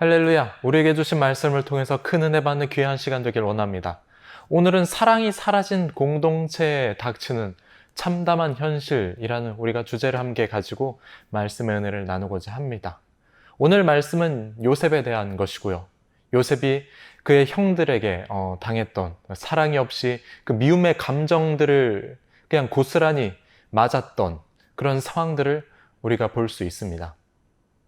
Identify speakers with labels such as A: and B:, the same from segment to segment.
A: 할렐루야, 우리에게 주신 말씀을 통해서 큰 은혜 받는 귀한 시간 되길 원합니다. 오늘은 사랑이 사라진 공동체에 닥치는 참담한 현실이라는 우리가 주제를 함께 가지고 말씀의 은혜를 나누고자 합니다. 오늘 말씀은 요셉에 대한 것이고요. 요셉이 그의 형들에게 당했던 사랑이 없이 그 미움의 감정들을 그냥 고스란히 맞았던 그런 상황들을 우리가 볼 수 있습니다.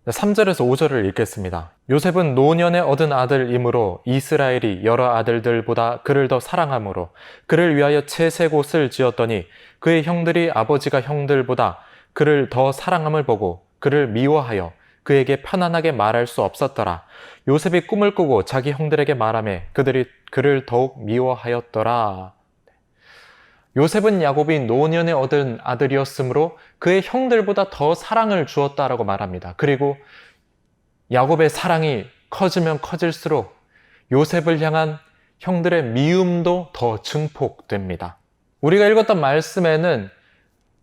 A: 3절에서 5절을 읽겠습니다. 요셉은 노년에 얻은 아들이므로 이스라엘이 여러 아들들보다 그를 더 사랑하므로 그를 위하여 채색 옷을 지었더니 그의 형들이 아버지가 형들보다 그를 더 사랑함을 보고 그를 미워하여 그에게 편안하게 말할 수 없었더라. 요셉이 꿈을 꾸고 자기 형들에게 말하며 그들이 그를 더욱 미워하였더라. 요셉은 야곱이 노년에 얻은 아들이었으므로 그의 형들보다 더 사랑을 주었다라고 말합니다. 그리고 야곱의 사랑이 커지면 커질수록 요셉을 향한 형들의 미움도 더 증폭됩니다. 우리가 읽었던 말씀에는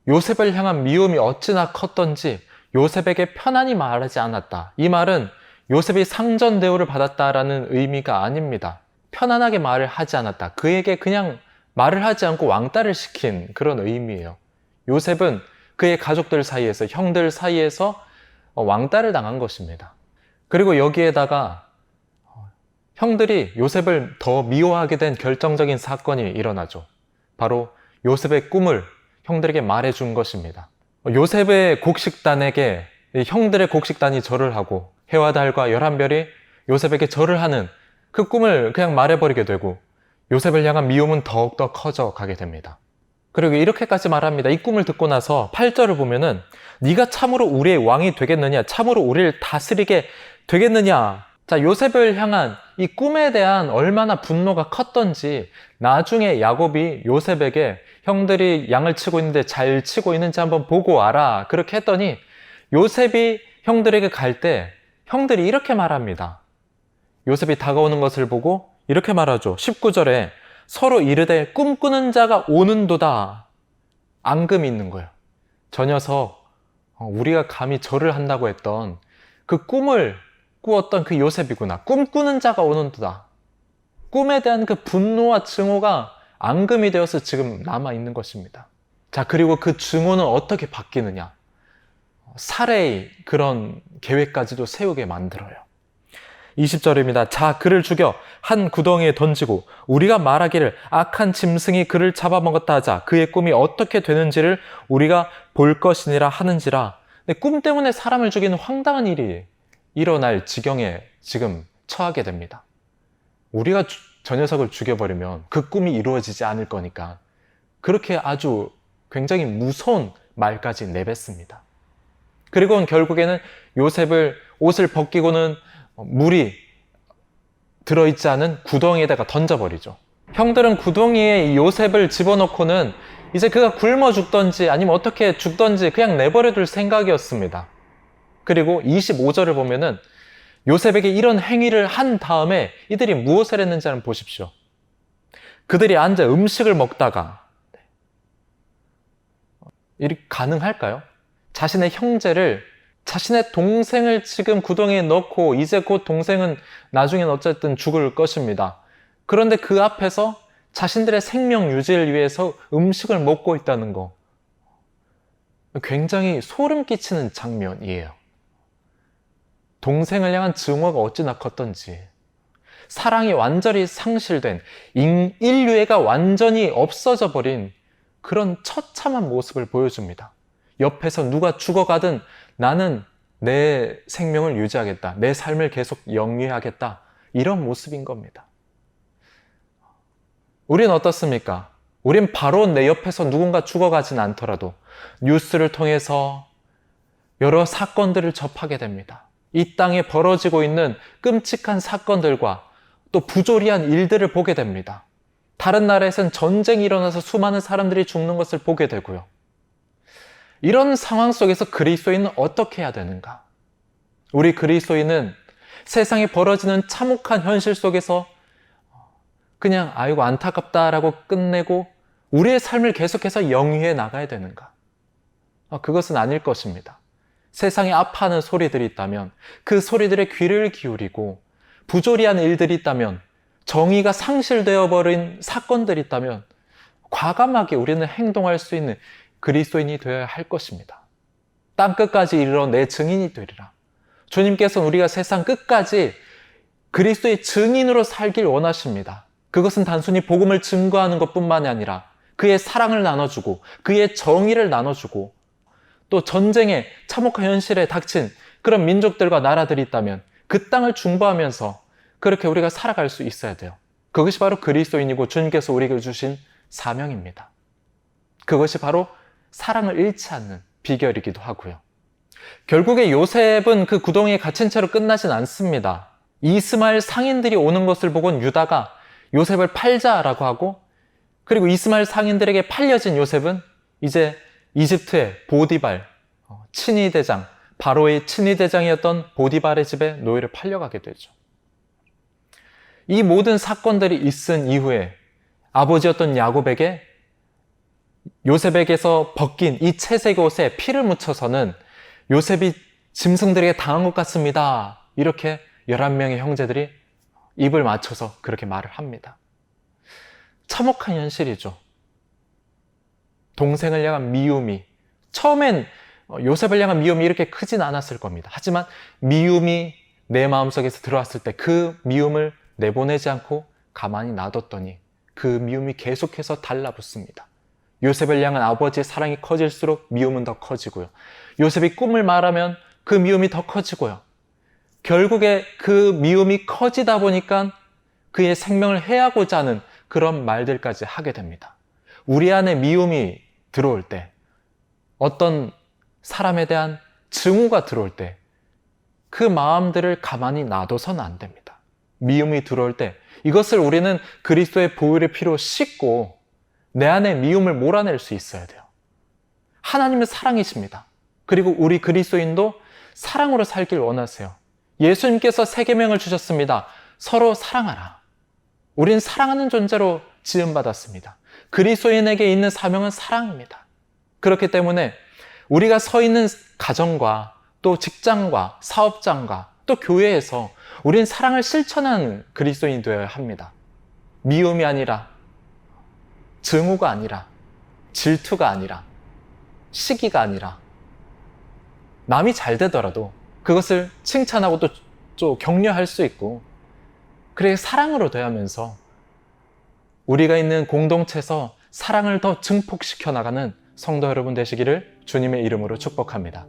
A: 요셉을 향한 미움이 어찌나 컸던지 요셉에게 편안히 말하지 않았다. 이 말은 요셉이 상전 대우를 받았다라는 의미가 아닙니다. 편안하게 말을 하지 않았다. 그에게 그냥 말을 하지 않고 왕따를 시킨 그런 의미예요. 요셉은 그의 가족들 사이에서, 형들 사이에서 왕따를 당한 것입니다. 그리고 여기에다가 형들이 요셉을 더 미워하게 된 결정적인 사건이 일어나죠. 바로 요셉의 꿈을 형들에게 말해준 것입니다. 요셉의 곡식단에게 형들의 곡식단이 절을 하고 해와 달과 11별이 요셉에게 절을 하는 그 꿈을 그냥 말해버리게 되고 요셉을 향한 미움은 더욱더 커져 가게 됩니다. 그리고 이렇게까지 말합니다. 이 꿈을 듣고 나서 8절을 보면은 네가 참으로 우리의 왕이 되겠느냐? 참으로 우리를 다스리게 되겠느냐? 자, 요셉을 향한 이 꿈에 대한 얼마나 분노가 컸던지 나중에 야곱이 요셉에게 형들이 양을 치고 있는데 잘 치고 있는지 한번 보고 와라. 그렇게 했더니 요셉이 형들에게 갈 때 형들이 이렇게 말합니다. 요셉이 다가오는 것을 보고 이렇게 말하죠. 19절에 서로 이르되 꿈꾸는 자가 오는도다. 앙금이 있는 거예요. 저 녀석 우리가 감히 절을 한다고 했던 그 꿈을 꾸었던 그 요셉이구나. 꿈꾸는 자가 오는도다. 꿈에 대한 그 분노와 증오가 앙금이 되어서 지금 남아있는 것입니다. 자, 그리고 그 증오는 어떻게 바뀌느냐. 살해의 그런 계획까지도 세우게 만들어요. 20절입니다. 자, 그를 죽여 한 구덩이에 던지고 우리가 말하기를 악한 짐승이 그를 잡아먹었다 하자. 그의 꿈이 어떻게 되는지를 우리가 볼 것이니라 하는지라. 꿈 때문에 사람을 죽이는 황당한 일이 일어날 지경에 지금 처하게 됩니다. 우리가 저 녀석을 죽여버리면 그 꿈이 이루어지지 않을 거니까 그렇게 아주 굉장히 무서운 말까지 내뱉습니다. 그리고 결국에는 요셉을 옷을 벗기고는 물이 들어있지 않은 구덩이에다가 던져버리죠. 형들은 구덩이에 요셉을 집어넣고는 이제 그가 굶어 죽던지 아니면 어떻게 죽던지 그냥 내버려둘 생각이었습니다. 그리고 25절을 보면은 요셉에게 이런 행위를 한 다음에 이들이 무엇을 했는지 한번 보십시오. 그들이 앉아 음식을 먹다가 이렇게 가능할까요? 자신의 형제를 자신의 동생을 지금 구덩이에 넣고 이제 곧 동생은 나중엔 어쨌든 죽을 것입니다. 그런데 그 앞에서 자신들의 생명 유지를 위해서 음식을 먹고 있다는 거 굉장히 소름 끼치는 장면이에요. 동생을 향한 증오가 어찌나 컸던지 사랑이 완전히 상실된 인류애가 완전히 없어져 버린 그런 처참한 모습을 보여줍니다. 옆에서 누가 죽어가든 나는 내 생명을 유지하겠다. 내 삶을 계속 영위하겠다. 이런 모습인 겁니다. 우린 어떻습니까? 우린 바로 내 옆에서 누군가 죽어가진 않더라도 뉴스를 통해서 여러 사건들을 접하게 됩니다. 이 땅에 벌어지고 있는 끔찍한 사건들과 또 부조리한 일들을 보게 됩니다. 다른 나라에선 전쟁이 일어나서 수많은 사람들이 죽는 것을 보게 되고요. 이런 상황 속에서 그리스도인은 어떻게 해야 되는가? 우리 그리스도인은 세상에 벌어지는 참혹한 현실 속에서 그냥 아이고 안타깝다라고 끝내고 우리의 삶을 계속해서 영위해 나가야 되는가? 그것은 아닐 것입니다. 세상에 아파하는 소리들이 있다면 그 소리들에 귀를 기울이고, 부조리한 일들이 있다면, 정의가 상실되어 버린 사건들이 있다면 과감하게 우리는 행동할 수 있는 그리스도인이 되어야 할 것입니다. 땅끝까지 이르러 내 증인이 되리라. 주님께서는 우리가 세상 끝까지 그리스도의 증인으로 살길 원하십니다. 그것은 단순히 복음을 증거하는 것뿐만이 아니라 그의 사랑을 나눠주고 그의 정의를 나눠주고, 또 전쟁에 참혹한 현실에 닥친 그런 민족들과 나라들이 있다면 그 땅을 중보하면서 그렇게 우리가 살아갈 수 있어야 돼요. 그것이 바로 그리스도인이고 주님께서 우리에게 주신 사명입니다. 그것이 바로 사랑을 잃지 않는 비결이기도 하고요. 결국에 요셉은 그 구덩이에 갇힌 채로 끝나진 않습니다. 이스마엘 상인들이 오는 것을 보곤 유다가 요셉을 팔자라고 하고, 그리고 이스마엘 상인들에게 팔려진 요셉은 이제 이집트의 보디발, 친위대장, 바로의 친위대장이었던 보디발의 집에 노예를 팔려가게 되죠. 이 모든 사건들이 있은 이후에 아버지였던 야곱에게 요셉에게서 벗긴 이 채색 옷에 피를 묻혀서는 요셉이 짐승들에게 당한 것 같습니다. 이렇게 11명의 형제들이 입을 맞춰서 그렇게 말을 합니다. 참혹한 현실이죠. 동생을 향한 미움이, 처음엔 요셉을 향한 미움이 이렇게 크진 않았을 겁니다. 하지만 미움이 내 마음속에서 들어왔을 때 그 미움을 내보내지 않고 가만히 놔뒀더니 그 미움이 계속해서 달라붙습니다. 요셉을 향한 아버지의 사랑이 커질수록 미움은 더 커지고요. 요셉이 꿈을 말하면 그 미움이 더 커지고요. 결국에 그 미움이 커지다 보니까 그의 생명을 해하고자 하는 그런 말들까지 하게 됩니다. 우리 안에 미움이 들어올 때, 어떤 사람에 대한 증오가 들어올 때 그 마음들을 가만히 놔둬서는 안 됩니다. 미움이 들어올 때 이것을 우리는 그리스도의 보혈의 피로 씻고 내 안에 미움을 몰아낼 수 있어야 돼요. 하나님은 사랑이십니다. 그리고 우리 그리스도인도 사랑으로 살길 원하세요. 예수님께서 세 계명을 주셨습니다. 서로 사랑하라. 우린 사랑하는 존재로 지음받았습니다. 그리스도인에게 있는 사명은 사랑입니다. 그렇기 때문에 우리가 서 있는 가정과 또 직장과 사업장과 또 교회에서 우린 사랑을 실천하는 그리스도인이 되어야 합니다. 미움이 아니라, 증오가 아니라, 질투가 아니라, 시기가 아니라, 남이 잘 되더라도 그것을 칭찬하고 또 격려할 수 있고, 그래 사랑으로 대하면서 우리가 있는 공동체에서 사랑을 더 증폭시켜 나가는 성도 여러분 되시기를 주님의 이름으로 축복합니다.